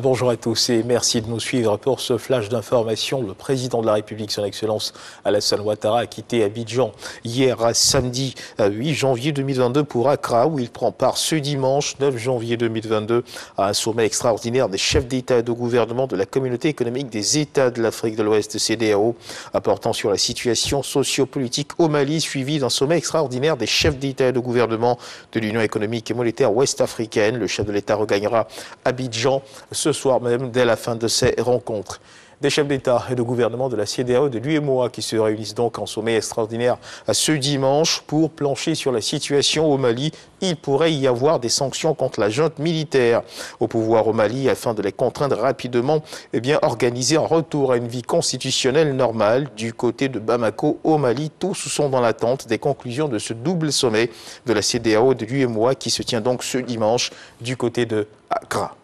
Bonjour à tous et merci de nous suivre pour ce flash d'information. Le président de la République, son Excellence Alassane Ouattara, a quitté Abidjan hier samedi 8 janvier 2022 pour Accra, où il prend part ce dimanche 9 janvier 2022 à un sommet extraordinaire des chefs d'État et de gouvernement de la Communauté économique des États de l'Afrique de l'Ouest, CEDEAO, portant sur la situation socio-politique au Mali, suivi d'un sommet extraordinaire des chefs d'État et de gouvernement de l'Union économique et monétaire ouest-africaine. Le chef de l'État regagnera Abidjan ce soir même, dès la fin de ces rencontres. Des chefs d'État et de gouvernement de la CEDEAO et de l'UEMOA qui se réunissent donc en sommet extraordinaire ce dimanche pour plancher sur la situation au Mali. Il pourrait y avoir des sanctions contre la junte militaire au pouvoir au Mali afin de les contraindre rapidement organiser un retour à une vie constitutionnelle normale du côté de Bamako au Mali. Tous sont dans l'attente des conclusions de ce double sommet de la CEDEAO et de l'UEMOA qui se tient donc ce dimanche du côté de Accra.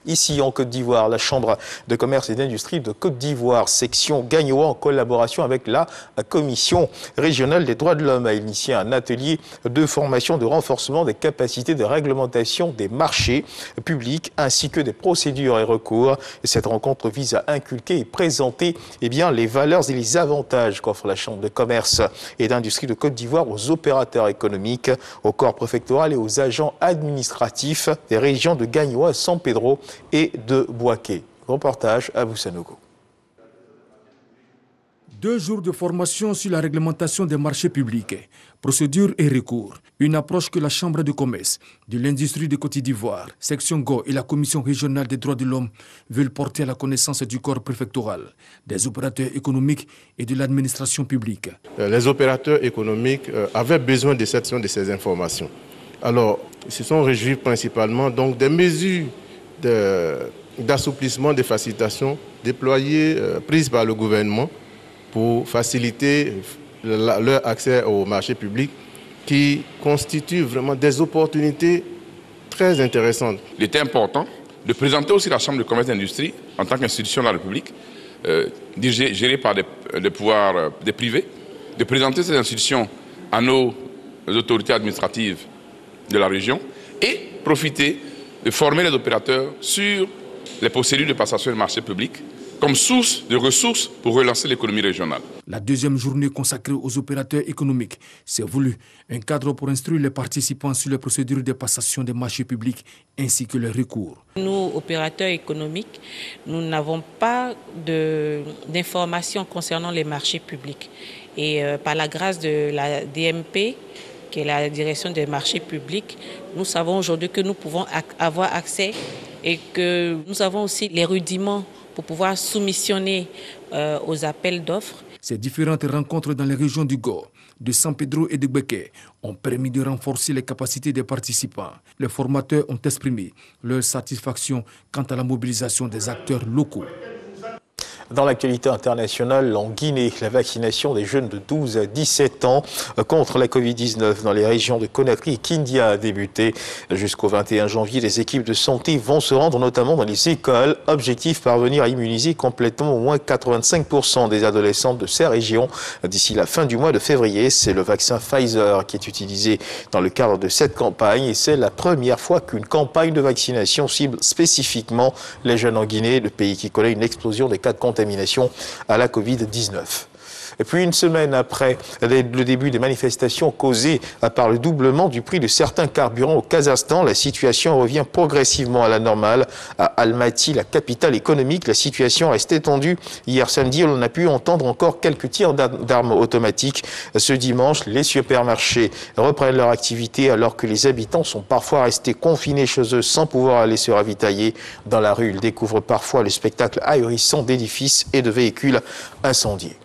Ici, en Côte d'Ivoire, la Chambre de commerce et d'industrie de Côte d'Ivoire, section Gagnoa, en collaboration avec la Commission régionale des droits de l'homme, a initié un atelier de formation de renforcement des capacités de réglementation des marchés publics ainsi que des procédures et recours. Et cette rencontre vise à inculquer et présenter les valeurs et les avantages qu'offre la Chambre de commerce et d'industrie de Côte d'Ivoire aux opérateurs économiques, au corps préfectoral et aux agents administratifs des régions de Gagnoa, San Pedro et de Boaké. Reportage à Boussanogo. 2 jours de formation sur la réglementation des marchés publics, procédures et recours. Une approche que la Chambre de commerce de l'industrie de Côte d'Ivoire, section GO et la Commission régionale des droits de l'homme veulent porter à la connaissance du corps préfectoral, des opérateurs économiques et de l'administration publique. Les opérateurs économiques avaient besoin de ces informations. Alors, ils se sont réjouis principalement donc des mesures d'assouplissement, de facilitation déployées, prises par le gouvernement pour faciliter leur accès au marché public qui constituent vraiment des opportunités très intéressantes. Il était important de présenter aussi la Chambre de commerce et d'industrie en tant qu'institution de la République, gérée par des pouvoirs des privés, de présenter ces institutions à nos autorités administratives de la région et profiter de former les opérateurs sur les procédures de passation de marché public comme source de ressources pour relancer l'économie régionale. La deuxième journée consacrée aux opérateurs économiques s'est voulu un cadre pour instruire les participants sur les procédures de passation des marchés publics ainsi que les recours. Nous, opérateurs économiques, nous n'avons pas d'informations concernant les marchés publics. Et par la grâce de la DMP, qui est la direction des marchés publics, nous savons aujourd'hui que nous pouvons avoir accès et que nous avons aussi les rudiments pour pouvoir soumissionner aux appels d'offres. Ces différentes rencontres dans les régions du Go, de San Pedro et de Boaké ont permis de renforcer les capacités des participants. Les formateurs ont exprimé leur satisfaction quant à la mobilisation des acteurs locaux. Dans l'actualité internationale, en Guinée, la vaccination des jeunes de 12 à 17 ans contre la Covid-19 dans les régions de Conakry et Kindia a débuté. Jusqu'au 21 janvier, les équipes de santé vont se rendre notamment dans les écoles. Objectif, parvenir à immuniser complètement au moins 85% des adolescents de ces régions d'ici la fin du mois de février. C'est le vaccin Pfizer qui est utilisé dans le cadre de cette campagne et c'est la première fois qu'une campagne de vaccination cible spécifiquement les jeunes en Guinée, le pays qui connaît une explosion des cas de contamination à la Covid-19. Et puis une semaine après le début des manifestations causées par le doublement du prix de certains carburants au Kazakhstan, la situation revient progressivement à la normale. À Almaty, la capitale économique, la situation reste tendue. Hier samedi, on a pu entendre encore quelques tirs d'armes automatiques. Ce dimanche, les supermarchés reprennent leur activité alors que les habitants sont parfois restés confinés chez eux sans pouvoir aller se ravitailler. Dans la rue, ils découvrent parfois le spectacle ahurissant d'édifices et de véhicules incendiés.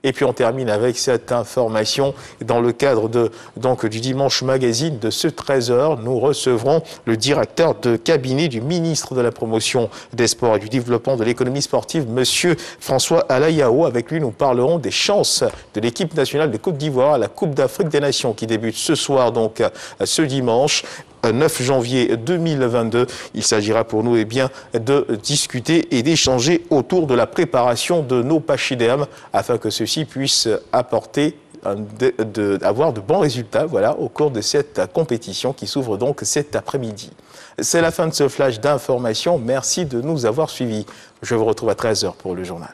Et puis on termine avec cette information. Dans le cadre du Dimanche Magazine de ce 13h, nous recevrons le directeur de cabinet du ministre de la Promotion des Sports et du Développement de l'économie sportive, Monsieur François Alayao. Avec lui, nous parlerons des chances de l'équipe nationale de Côte d'Ivoire à la Coupe d'Afrique des Nations qui débute ce soir, donc ce dimanche. 9 janvier 2022. Il s'agira pour nous de discuter et d'échanger autour de la préparation de nos pachydermes afin que ceux-ci puissent apporter avoir de bons résultats au cours de cette compétition qui s'ouvre donc cet après-midi. C'est la fin de ce flash d'information. Merci de nous avoir suivis. Je vous retrouve à 13h pour le journal.